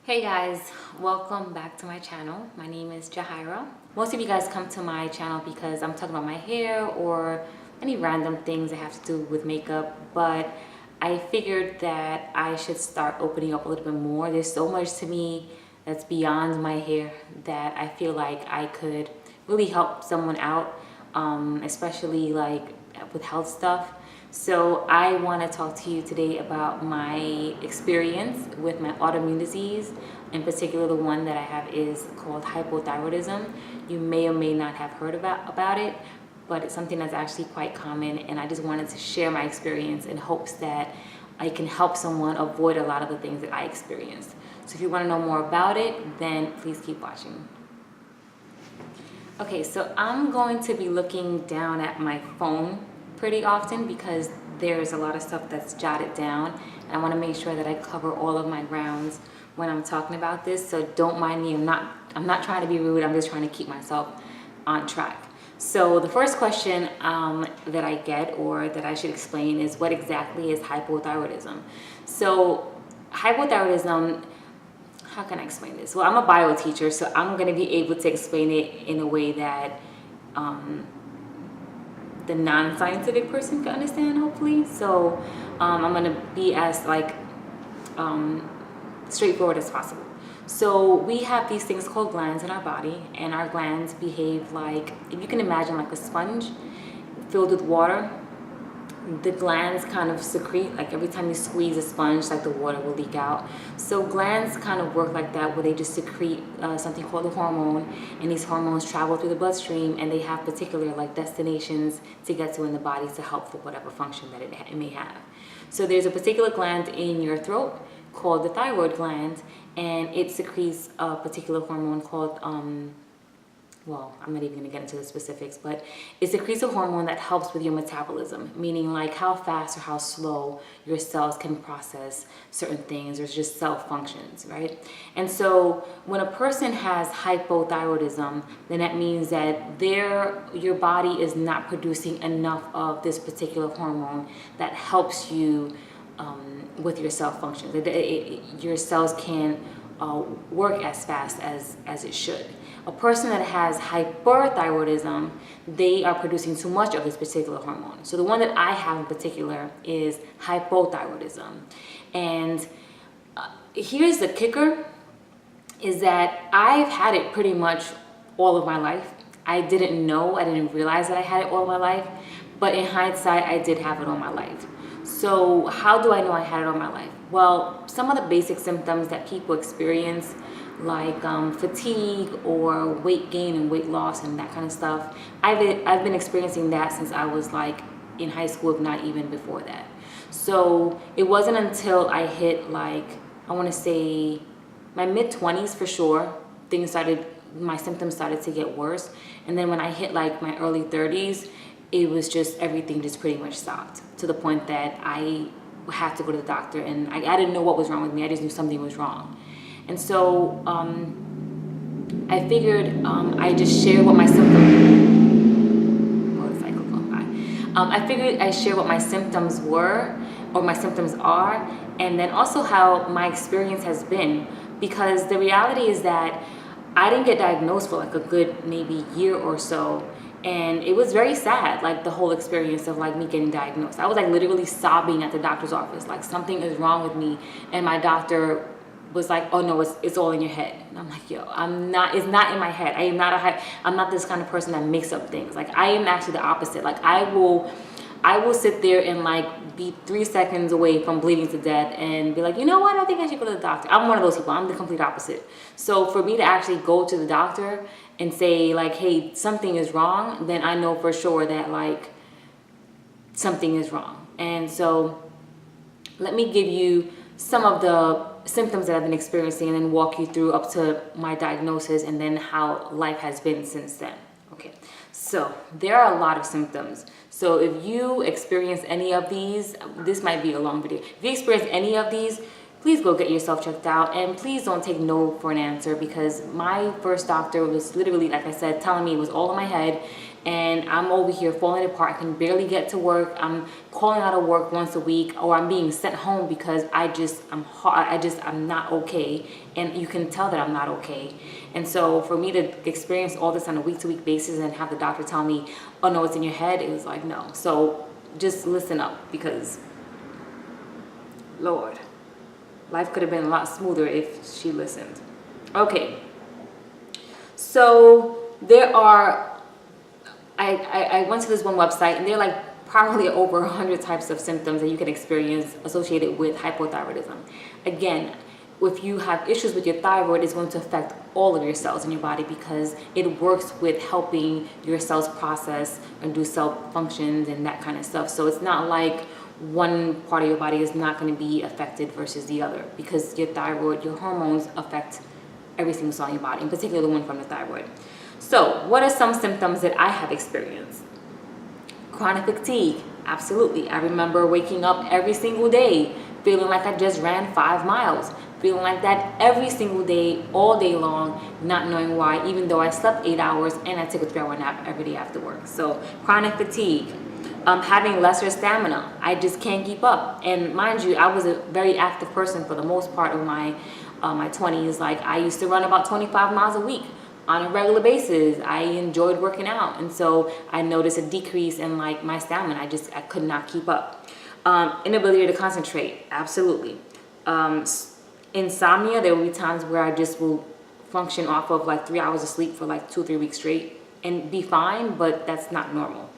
Hey guys, welcome back to my channel. My name is Jahira. Most of you guys come to my channel because I'm talking about my hair or any random things that have to do with makeup, but I figured that I should start opening up a little bit more. There's so much to me that's beyond my hair that I feel like I could really help someone out, especially like with health stuff. So I want to talk to you today about my experience with my autoimmune disease. In particular, the one that I have is called hypothyroidism. You may or may not have heard about it, but it's something that's actually quite common, and I just wanted to share my experience in hopes that I can help someone avoid a lot of the things that I experienced. So if you want to know more about it, then please keep watching. Okay, so I'm going to be looking down at my phone pretty often because there's a lot of stuff that's jotted down, and I want to make sure that I cover all of my grounds when I'm talking about this. So don't mind me. I'm not trying to be rude. I'm just trying to keep myself on track. So the first question that I get, or that I should explain, is what exactly is hypothyroidism? So hypothyroidism, how can I explain this? Well, I'm a bio teacher, so I'm going to be able to explain it in a way that the non-scientific person can understand, hopefully. So I'm going to be as straightforward as possible. So we have these things called glands in our body, and our glands behave like, if you can imagine, like a sponge filled with water. The glands kind of secrete, like every time you squeeze a sponge, like the water will leak out. So glands kind of work like that, where they just secrete something called a hormone, and these hormones travel through the bloodstream, and they have particular like destinations to get to in the body to help for whatever function that it may have. So there's a particular gland in your throat called the thyroid gland, and it secretes a particular hormone called well, I'm not even going to get into the specifics, but it secretes a hormone that helps with your metabolism, meaning like how fast or how slow your cells can process certain things, or just cell functions, right? And so when a person has hypothyroidism, then that means that your body is not producing enough of this particular hormone that helps you with your cell functions. Your cells can't work as fast as it should. A person that has hyperthyroidism, they are producing too much of this particular hormone. So the one that I have in particular is hypothyroidism. And here's the kicker, is that I've had it pretty much all of my life. I didn't realize that I had it all of my life, but in hindsight, I did have it all my life. So how do I know I had it all my life? Well, some of the basic symptoms that people experience, like fatigue or weight gain and weight loss and that kind of stuff, I've been experiencing that since I was like in high school, if not even before that. So it wasn't until I hit like, I want to say my mid-20s for sure, my symptoms started to get worse. And then when I hit like my early 30s, it was just, everything just pretty much stopped, to the point that I had to go to the doctor, and I didn't know what was wrong with me. I just knew something was wrong. And so I figured I just share what my symptoms, motorcycle going by. I figured I share what my symptoms were, or my symptoms are, and then also how my experience has been. Because the reality is that I didn't get diagnosed for like a good maybe year or so. And it was very sad, like the whole experience of like me getting diagnosed. I was like literally sobbing at the doctor's office, like something is wrong with me. And my doctor was like, oh no, it's all in your head. And I'm like, yo, it's not in my head. I'm not this kind of person that makes up things. Like I am actually the opposite. Like I will sit there and like be 3 seconds away from bleeding to death and be like, you know what, I think I should go to the doctor. I'm one of those people. I'm the complete opposite. So for me to actually go to the doctor and say like, hey, something is wrong, then I know for sure that like something is wrong. And so let me give you some of the symptoms that I've been experiencing, and then walk you through up to my diagnosis and then how life has been since then. Okay, so there are a lot of symptoms. So if you experience any of these, this might be a long video. If you experience any of these, please go get yourself checked out, and please don't take no for an answer, because my first doctor was literally, like I said, telling me it was all in my head, and I'm over here falling apart. I can barely get to work. I'm calling out of work once a week, or I'm being sent home because I'm not okay, and you can tell that I'm not okay. And so for me to experience all this on a week-to-week basis and have the doctor tell me, oh no, it's in your head, it was like, no. So just listen up, because Lord, life could have been a lot smoother if she listened. Okay, so I went to this one website, and there are like probably over 100 types of symptoms that you can experience associated with hypothyroidism. Again, if you have issues with your thyroid, it's going to affect all of your cells in your body, because it works with helping your cells process and do cell functions and that kind of stuff. So it's not like one part of your body is not going to be affected versus the other, because your thyroid, your hormones affect every single cell in your body, in particular the one from the thyroid. So what are some symptoms that I have experienced? Chronic fatigue, absolutely. I remember waking up every single day feeling like I just ran 5 miles, feeling like that every single day, all day long, not knowing why, even though I slept 8 hours and I took a 3-hour nap every day after work. So chronic fatigue. Having lesser stamina, I just can't keep up. And mind you, I was a very active person for the most part of my 20s. Like, I used to run about 25 miles a week on a regular basis. I enjoyed working out, and so I noticed a decrease in like my stamina. I could not keep up. Inability to concentrate, absolutely. Insomnia, there will be times where I just will function off of like 3 hours of sleep for like 2 or 3 weeks straight and be fine, but that's not normal.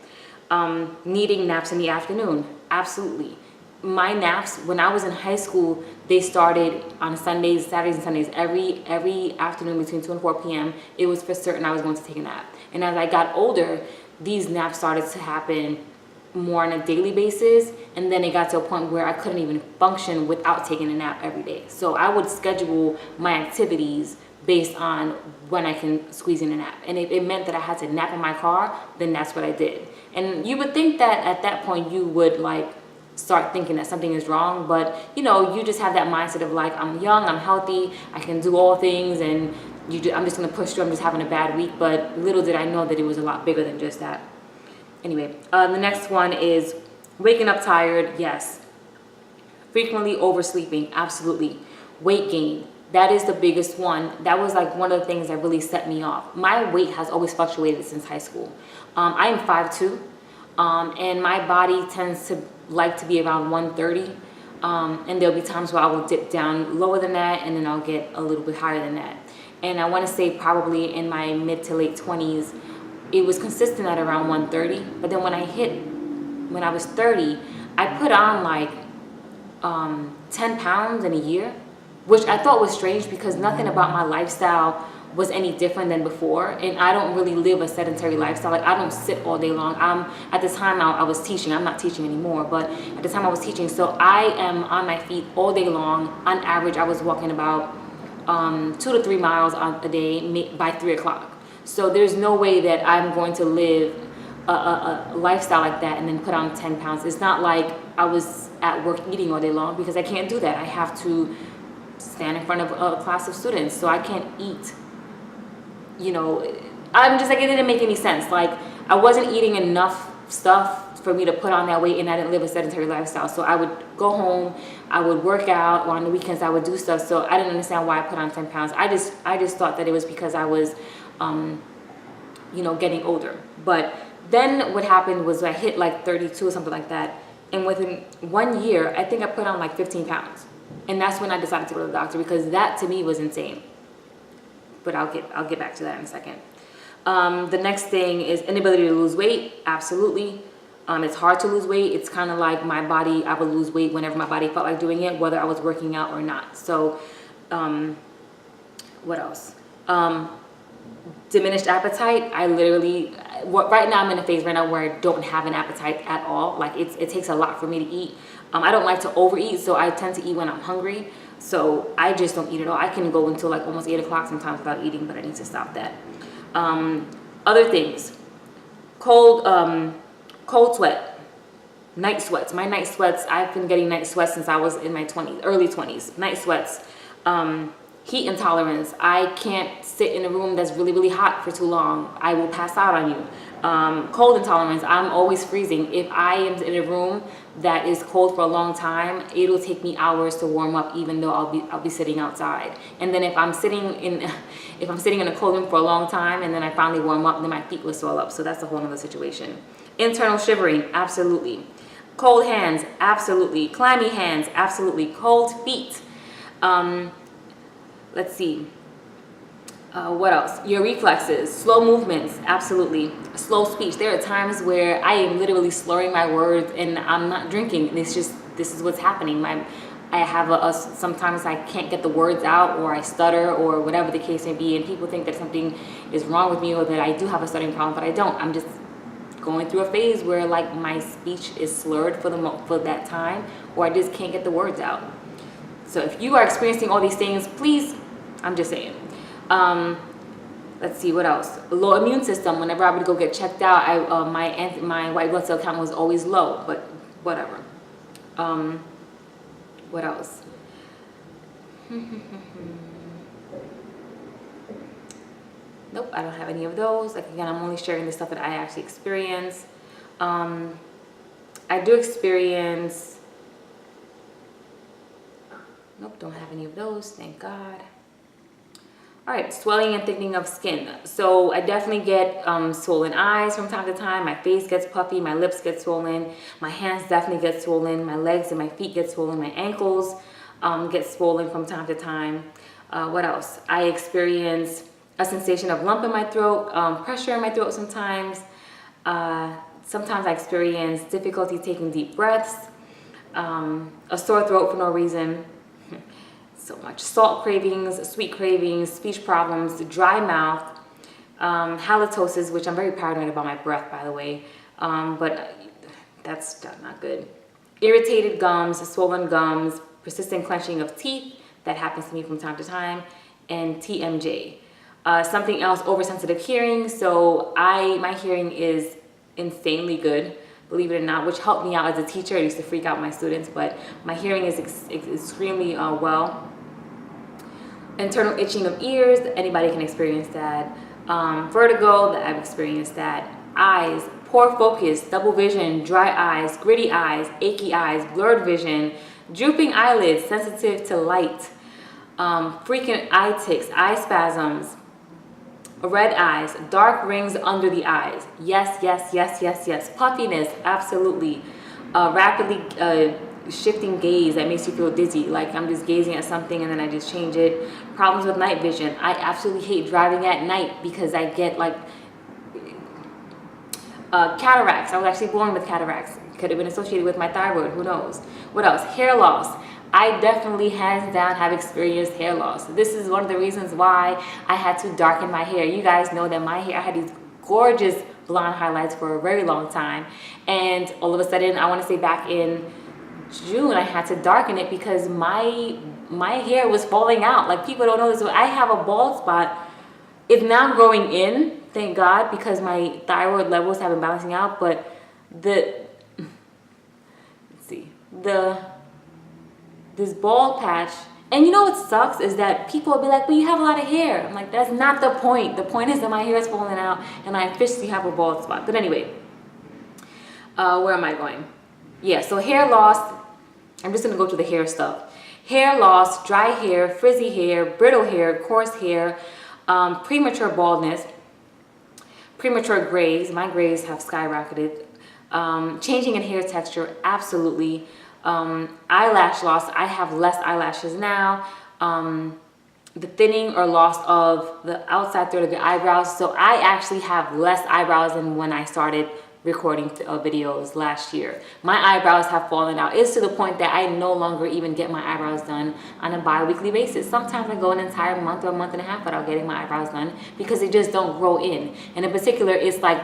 Needing naps in the afternoon, absolutely. My naps when I was in high school, they started on Sundays, Saturdays and Sundays. Every afternoon between 2 and 4 p.m. it was for certain I was going to take a nap. And as I got older, these naps started to happen more on a daily basis, and then it got to a point where I couldn't even function without taking a nap every day. So I would schedule my activities based on when I can squeeze in a nap. And if it meant that I had to nap in my car, then that's what I did. And you would think that at that point you would like start thinking that something is wrong, but you know, you just have that mindset of like, I'm young, I'm healthy, I can do all things, and I'm just gonna push through, I'm just having a bad week. But little did I know that it was a lot bigger than just that. Anyway, the next one is waking up tired, yes. Frequently oversleeping, absolutely. Weight gain, that is the biggest one. That was like one of the things that really set me off. My weight has always fluctuated since high school. I am 5'2", and my body tends to like to be around 130. And there'll be times where I will dip down lower than that, and then I'll get a little bit higher than that. And I want to say probably in my mid to late 20s, it was consistent at around 130. But then when I was 30, I put on like 10 pounds in a year, which I thought was strange because nothing about my lifestyle was any different than before. And I don't really live a sedentary lifestyle. Like, I don't sit all day long. At the time I was teaching. I'm not teaching anymore, but at the time I was teaching. So I am on my feet all day long. On average, I was walking about 2 to 3 miles a day by 3 o'clock. So there's no way that I'm going to live a lifestyle like that and then put on 10 pounds. It's not like I was at work eating all day long, because I can't do that. I have to stand in front of a class of students, so I can't eat. You know, I'm just like, it didn't make any sense. Like, I wasn't eating enough stuff for me to put on that weight, and I didn't live a sedentary lifestyle. So I would go home, I would work out, or on the weekends I would do stuff. So I didn't understand why I put on 10 pounds. I just thought that it was because I was getting older. But then what happened was I hit like 32 or something like that, and within 1 year I think I put on like 15 pounds. And that's when I decided to go to the doctor, because that to me was insane. But I'll get back to that in a second. The next thing is inability to lose weight. Absolutely. It's hard to lose weight. It's kind of like my body, I would lose weight whenever my body felt like doing it, whether I was working out or not. So what else? Diminished appetite. Right now I'm in a phase right now where I don't have an appetite at all. Like, it takes a lot for me to eat. I don't like to overeat, so I tend to eat when I'm hungry. So I just don't eat at all. I can go until like almost 8 o'clock sometimes without eating, but I need to stop that. Other things, cold sweat, night sweats. My night sweats, I've been getting night sweats since I was in my early 20s. Night sweats, Heat intolerance. I can't sit in a room that's really, really hot for too long. I will pass out on you. Cold intolerance. I'm always freezing. If I am in a room that is cold for a long time, it'll take me hours to warm up, even though I'll be sitting outside. And then if I'm sitting in a cold room for a long time and then I finally warm up, then my feet will swell up. So that's a whole other situation. Internal shivering, absolutely. Cold hands, absolutely. Clammy hands, absolutely. Cold feet. Let's see. What else? Your reflexes, slow movements, absolutely. Slow speech. There are times where I am literally slurring my words and I'm not drinking. And it's just, this is what's happening. I have sometimes I can't get the words out, or I stutter, or whatever the case may be. And people think that something is wrong with me, or that I do have a stuttering problem, but I don't. I'm just going through a phase where like my speech is slurred for that time, or I just can't get the words out. So if you are experiencing all these things, please, I'm just saying. Let's see, what else? Low immune system. Whenever I would go get checked out, my white blood cell count was always low, but whatever. What else? Nope, I don't have any of those. Like, again, I'm only sharing the stuff that I actually experience. I do experience, nope, don't have any of those, thank God. All right, swelling and thickening of skin. So I definitely get swollen eyes from time to time. My face gets puffy, my lips get swollen, my hands definitely get swollen, my legs and my feet get swollen, my ankles get swollen from time to time. What else? I experience a sensation of lump in my throat, pressure in my throat sometimes. Sometimes I experience difficulty taking deep breaths, a sore throat for no reason. So much. Salt cravings, sweet cravings, speech problems, dry mouth, halitosis, which I'm very paranoid about my breath, by the way, but that's not good. Irritated gums, swollen gums, persistent clenching of teeth, that happens to me from time to time, and TMJ. Something else, oversensitive hearing. So my hearing is insanely good, believe it or not, which helped me out as a teacher. I used to freak out my students, but my hearing is extremely well. Internal itching of ears, anybody can experience that. Vertigo, that I've experienced that. Eyes, poor focus, double vision, dry eyes, gritty eyes, achy eyes, blurred vision, drooping eyelids, sensitive to light, frequent eye tics, eye spasms, red eyes, dark rings under the eyes. Yes, yes, yes, yes, yes. Puffiness, absolutely. Rapidly shifting gaze that makes you feel dizzy, like I'm just gazing at something and then I just change it. Problems with night vision. I absolutely hate driving at night because I get like cataracts. I was actually born with cataracts. Could have been associated with my thyroid, who knows. What else? Hair loss. I definitely, hands down, have experienced hair loss. This is one of the reasons why I had to darken my hair. You guys know that my hair, I had these gorgeous blonde highlights for a very long time, and all of a sudden, I want to say back in June, I had to darken it because my hair was falling out. Like, people don't know this, but I have a bald spot. It's now growing in, thank God, because my thyroid levels have been balancing out, but this bald patch, and you know what sucks is that people will be like, but you have a lot of hair. I'm like, that's not the point. The point is that my hair is falling out and I officially have a bald spot. But anyway, where am I going? Yeah, so hair loss, I'm just gonna go to the hair stuff. Hair loss, dry hair, frizzy hair, brittle hair, coarse hair, premature baldness, premature grays. My grays have skyrocketed. Changing in hair texture, absolutely. Eyelash loss, I have less eyelashes now. The thinning or loss of the outside third of your eyebrows. So I actually have less eyebrows than when I started recording videos last year. My eyebrows have fallen out. It's to the point that I no longer even get my eyebrows done on a bi-weekly basis. Sometimes I go an entire month or a month and a half without getting my eyebrows done because they just don't grow in. And in particular, it's like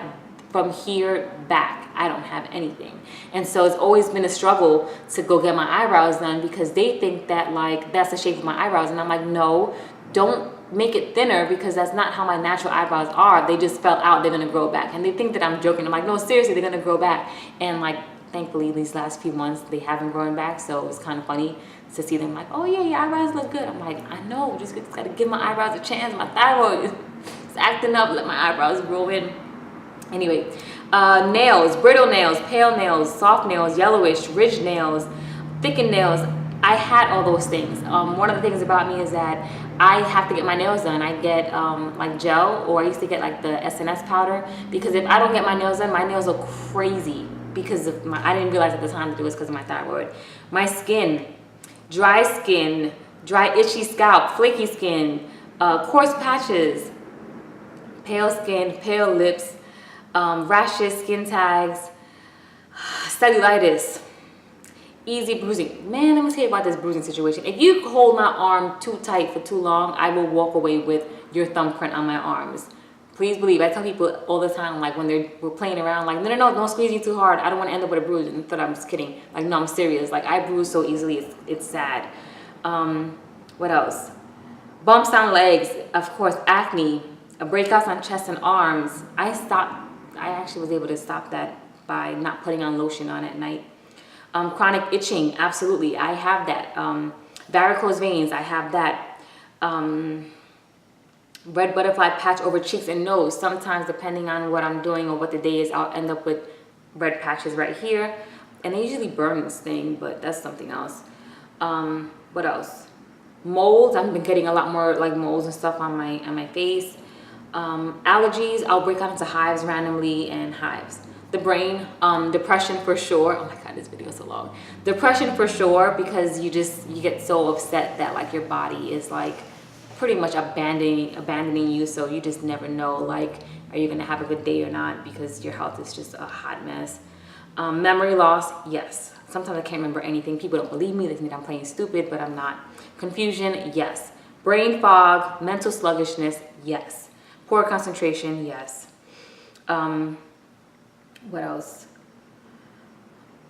from here back, I don't have anything. And so it's always been a struggle to go get my eyebrows done because they think that like that's the shape of my eyebrows. And I'm like, no, don't make it thinner because that's not how my natural eyebrows are. They just fell out, they're gonna grow back. And they think that I'm joking. I'm like, no, seriously, they're gonna grow back. And like, thankfully these last few months, they haven't grown back. So it's kind of funny to see them like, oh yeah, your eyebrows look good. I'm like, I know, just gotta give my eyebrows a chance. My thyroid is acting up, let my eyebrows grow in. Anyway, nails, brittle nails, pale nails, soft nails, yellowish, ridged nails, thickened nails. I had all those things. One of the things about me is that I have to get my nails done. I get like gel, or I used to get like the SNS powder, because if I don't get my nails done, my nails are crazy because of I didn't realize at the time that it was because of my thyroid. My skin, dry itchy scalp, flaky skin, coarse patches, pale skin, pale lips, rashes, skin tags, cellulitis, easy bruising. Man, let me tell you about this bruising situation. If you hold my arm too tight for too long, I will walk away with your thumbprint on my arms. Please believe, I tell people all the time, like when we're playing around, like, no, don't squeeze me too hard. I don't want to end up with a bruise. And I thought I'm just kidding. Like, no, I'm serious. Like, I bruise so easily, it's sad. What else? Bumps on legs, of course, acne, breakouts on chest and arms. I actually was able to stop that by not putting on lotion on at night. Chronic itching, absolutely, I have that. Varicose veins, I have that. Red butterfly patch over cheeks and nose. Sometimes, depending on what I'm doing or what the day is, I'll end up with red patches right here. And they usually burn this thing, but that's something else. What else? Molds, I've been getting a lot more like moles and stuff on my face. Allergies, I'll break out into hives randomly, and hives. The brain, depression for sure. Oh my god, this video is so long. Depression for sure, because you get so upset that like your body is like pretty much abandoning you, so you just never know, like, are you gonna have a good day or not, because your health is just a hot mess. Memory loss, yes. Sometimes I can't remember anything. People don't believe me, they think I'm playing stupid, but I'm not. Confusion, yes. Brain fog, mental sluggishness, yes. Poor concentration, yes. What else?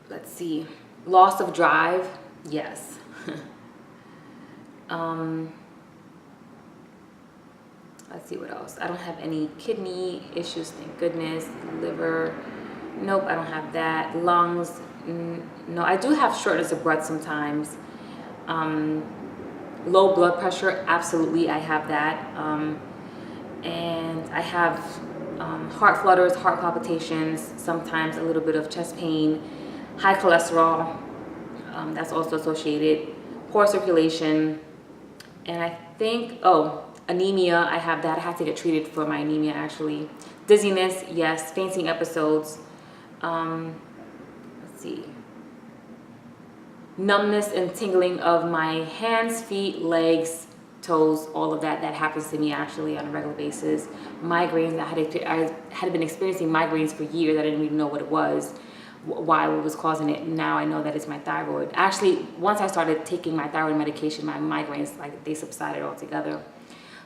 Let's see. Loss of drive, yes. Let's see what else. I don't have any kidney issues, thank goodness. Liver, nope, I don't have that. Lungs, no. I do have shortness of breath sometimes. Low blood pressure, absolutely, I have that. And I have heart flutters, heart palpitations, sometimes a little bit of chest pain, high cholesterol, that's also associated, poor circulation, and I think, anemia, I have that. I had to get treated for my anemia, actually. Dizziness, yes. Fainting episodes. Let's see. Numbness and tingling of my hands, feet, legs, toes, all of that. That happens to me actually on a regular basis. Migraines, I had been experiencing migraines for years. I didn't even know what it was, what was causing it. Now I know that it's my thyroid. Actually, once I started taking my thyroid medication, my migraines, like, they subsided altogether.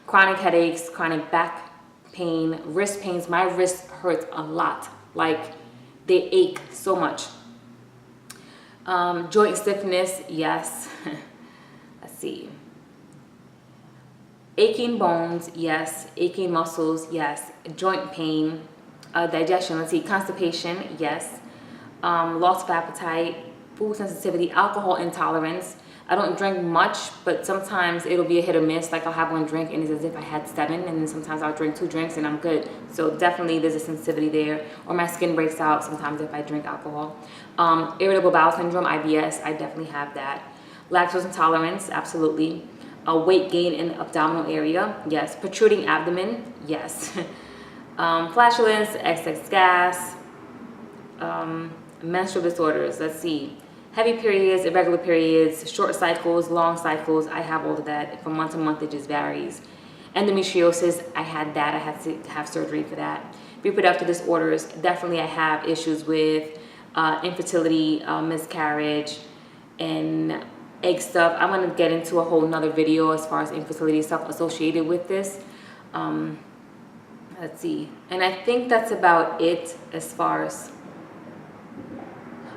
Chronic headaches, chronic back pain, wrist pains. My wrist hurts a lot. Like, they ache so much. Joint stiffness, yes. Let's see. Aching bones, yes. Aching muscles, yes. Joint pain. Digestion, let's see. Constipation, yes. Loss of appetite. Food sensitivity. Alcohol intolerance. I don't drink much, but sometimes it'll be a hit or miss. Like, I'll have one drink and it's as if I had 7, and then sometimes I'll drink 2 drinks and I'm good. So definitely there's a sensitivity there. Or my skin breaks out sometimes if I drink alcohol. Irritable bowel syndrome, IBS, I definitely have that. Lactose intolerance, absolutely. Weight gain in the abdominal area, yes. Protruding abdomen, yes. Flatulence, excess gas. Menstrual disorders, let's see. Heavy periods, irregular periods, short cycles, long cycles. I have all of that. From month to month, it just varies. Endometriosis, I had that. I had to have surgery for that. Reproductive disorders, definitely I have issues with infertility, miscarriage, and egg stuff. I'm going to get into a whole nother video as far as infertility stuff associated with this. Let's see. And I think that's about it as far as...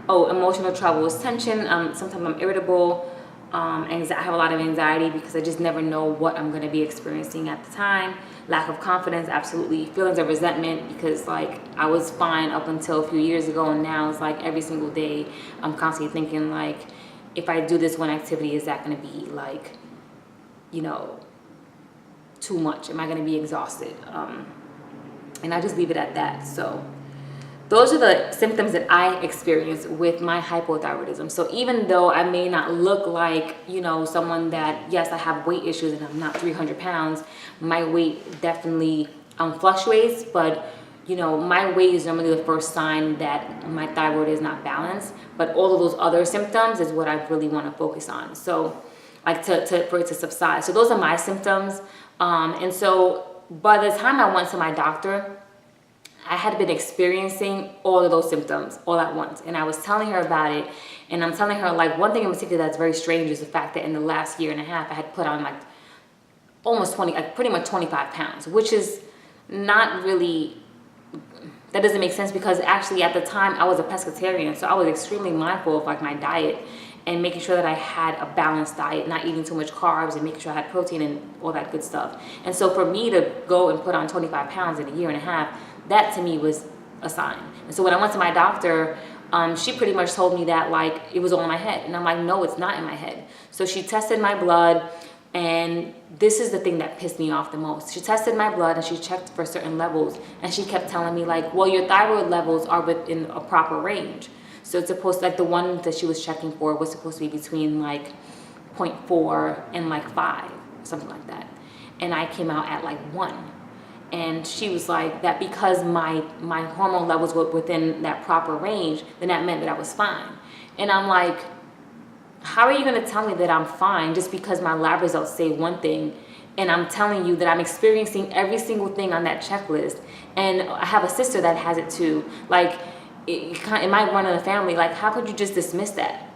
emotional troubles, tension. Sometimes I'm irritable. I have a lot of anxiety because I just never know what I'm going to be experiencing at the time. Lack of confidence, absolutely. Feelings of resentment because, like, I was fine up until a few years ago, and now it's like every single day I'm constantly thinking, like, if I do this one activity, is that going to be like, you know, too much? Am I going to be exhausted? And I just leave it at that. So those are the symptoms that I experience with my hypothyroidism. So even though I may not look like, you know, someone that, yes, I have weight issues and I'm not 300 pounds, my weight definitely fluctuates, but you know, my weight is normally the first sign that my thyroid is not balanced, but all of those other symptoms is what I really want to focus on. So like for it to subside. So those are my symptoms. And so by the time I went to my doctor, I had been experiencing all of those symptoms all at once. And I was telling her about it. And I'm telling her, like, one thing in particular that's very strange is the fact that in the last year and a half, I had put on like almost 20, like pretty much 25 pounds, which is not really, that doesn't make sense, because actually at the time I was a pescatarian. So I was extremely mindful of like my diet and making sure that I had a balanced diet, not eating too much carbs and making sure I had protein and all that good stuff. And so for me to go and put on 25 pounds in a year and a half, that to me was a sign. And so when I went to my doctor, she pretty much told me that like it was all in my head. And I'm like, no, it's not in my head. So she tested my blood, and this is the thing that pissed me off the most. She tested my blood and she checked for certain levels, and she kept telling me like, well, your thyroid levels are within a proper range. So it's supposed to, like the one that she was checking for was supposed to be between like 0.4 and like 5, something like that. And I came out at like 1. And she was like that because my hormone levels were within that proper range, then that meant that I was fine. And I'm like, how are you going to tell me that I'm fine just because my lab results say one thing, and I'm telling you that I'm experiencing every single thing on that checklist? And I have a sister that has it too. Like, it might run in the family. Like, how could you just dismiss that?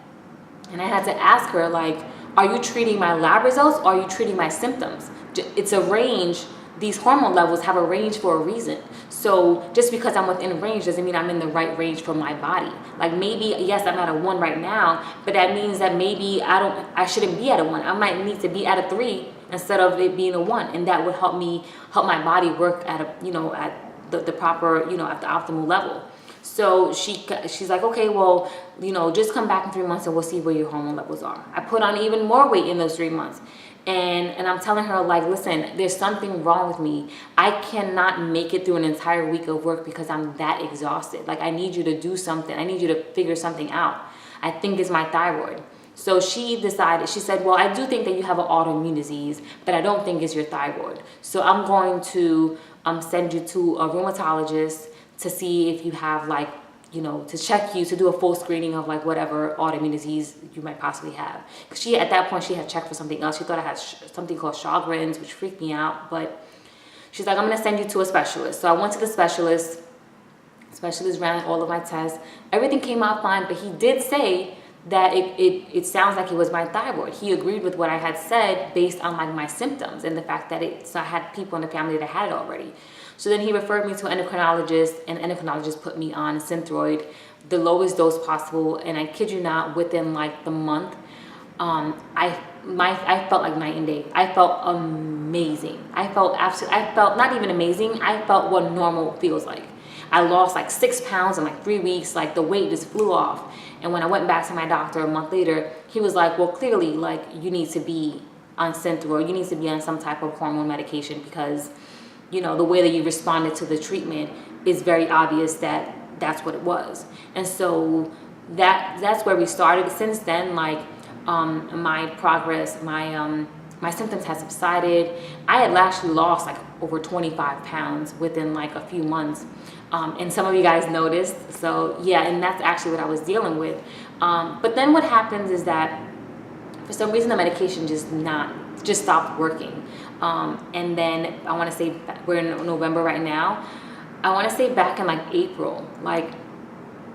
And I had to ask her, like, are you treating my lab results or are you treating my symptoms? It's a range. These hormone levels have a range for a reason. So just because I'm within range doesn't mean I'm in the right range for my body. Like maybe, yes, I'm at a 1 right now, but that means that maybe I shouldn't be at a 1. I might need to be at a 3 instead of it being a 1. And that would help my body work at a, you know, at the proper, you know, at the optimal level. So she's like, okay, well, you know, just come back in 3 months and we'll see where your hormone levels are. I put on even more weight in those 3 months. And I'm telling her, like, listen, there's something wrong with me. I cannot make it through an entire week of work because I'm that exhausted. Like, I need you to do something. I need you to figure something out. I think it's my thyroid. So she decided, she said, well, I do think that you have an autoimmune disease, but I don't think it's your thyroid. So I'm going to send you to a rheumatologist to see if you have, like, you know, to check you, to do a full screening of like whatever autoimmune disease you might possibly have. Because she, at that point, she had checked for something else. She thought I had something called Sjogren's, which freaked me out. But she's like, I'm going to send you to a specialist. So I went to the specialist. Specialist ran all of my tests. Everything came out fine, but he did say that it sounds like it was my thyroid. He agreed with what I had said based on like my symptoms and the fact that so I had people in the family that had it already. So then he referred me to an endocrinologist, and endocrinologist put me on Synthroid, the lowest dose possible. And I kid you not, within like the month, I felt like night and day. I felt amazing. I felt not even amazing. I felt what normal feels like. I lost like 6 pounds in like 3 weeks. Like the weight just flew off. And when I went back to my doctor a month later, he was like, well, clearly, like, you need to be on Synthroid. You need to be on some type of hormone medication because, you know, the way that you responded to the treatment is very obvious that that's what it was. And so that's where we started. Since then, like, my progress, my symptoms have subsided. I had actually lost like over 25 pounds within like a few months. And some of you guys noticed. So yeah, and that's actually what I was dealing with. But then what happens is that for some reason the medication just stopped working. And then I want to say, we're in November right now. I want to say back in like April, like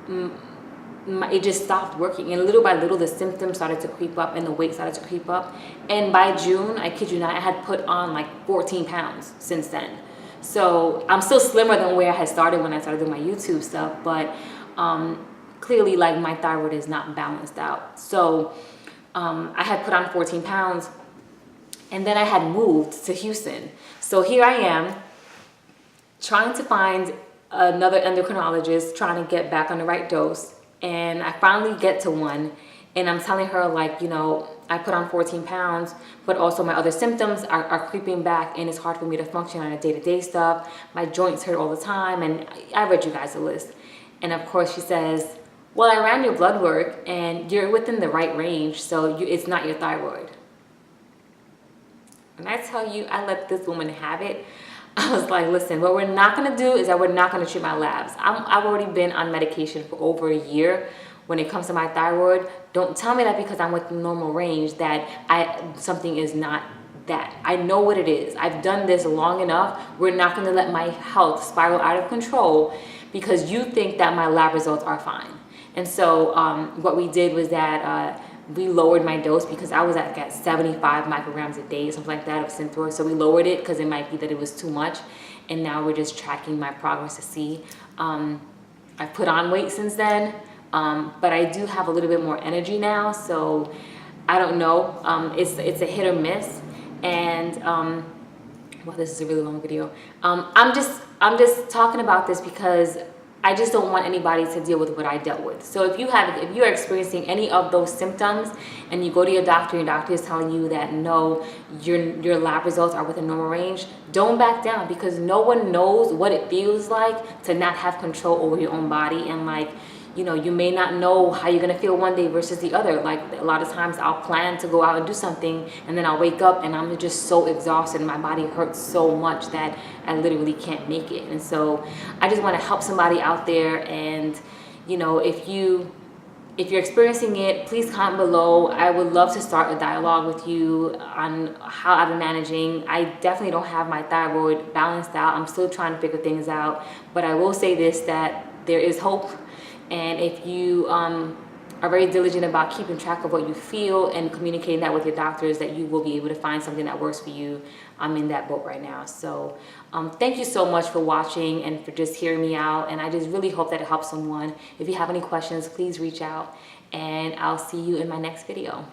it just stopped working. And little by little, the symptoms started to creep up and the weight started to creep up. And by June, I kid you not, I had put on like 14 pounds since then. So I'm still slimmer than where I had started when I started doing my YouTube stuff. But clearly, like, my thyroid is not balanced out. So I had put on 14 pounds. And then I had moved to Houston. So here I am trying to find another endocrinologist, trying to get back on the right dose. And I finally get to one. And I'm telling her, like, you know, I put on 14 pounds, but also my other symptoms are creeping back, and it's hard for me to function on a day-to-day stuff. My joints hurt all the time, and I read you guys a list. And of course she says, well, I ran your blood work and you're within the right range, so it's not your thyroid. And I tell you, I let this woman have it. I was like, listen, what we're not going to do is that we're not going to treat my labs. I've already been on medication for over a year when it comes to my thyroid. Don't tell me that because I'm within normal range that something is not that. I know what it is. I've done this long enough. We're not going to let my health spiral out of control because you think that my lab results are fine. And so what we did was that we lowered my dose because I was at 75 micrograms a day, something like that, of Synthroid. So we lowered it because it might be that it was too much. And now we're just tracking my progress to see. I've put on weight since then, but I do have a little bit more energy now. So I don't know. It's a hit or miss. And well, this is a really long video. I'm just talking about this because I just don't want anybody to deal with what I dealt with. So if you're experiencing any of those symptoms and you go to your doctor is telling you that no, your lab results are within normal range, don't back down, because no one knows what it feels like to not have control over your own body. And like, you know, you may not know how you're gonna feel one day versus the other. Like a lot of times I'll plan to go out and do something and then I'll wake up and I'm just so exhausted and my body hurts so much that I literally can't make it. And so I just wanna help somebody out there. And, you know, if you're experiencing it, please comment below. I would love to start a dialogue with you on how I've been managing. I definitely don't have my thyroid balanced out. I'm still trying to figure things out. But I will say this, that there is hope. And if you are very diligent about keeping track of what you feel and communicating that with your doctors, that you will be able to find something that works for you. I'm in that boat right now. So thank you so much for watching and for just hearing me out. And I just really hope that it helps someone. If you have any questions, please reach out, and I'll see you in my next video.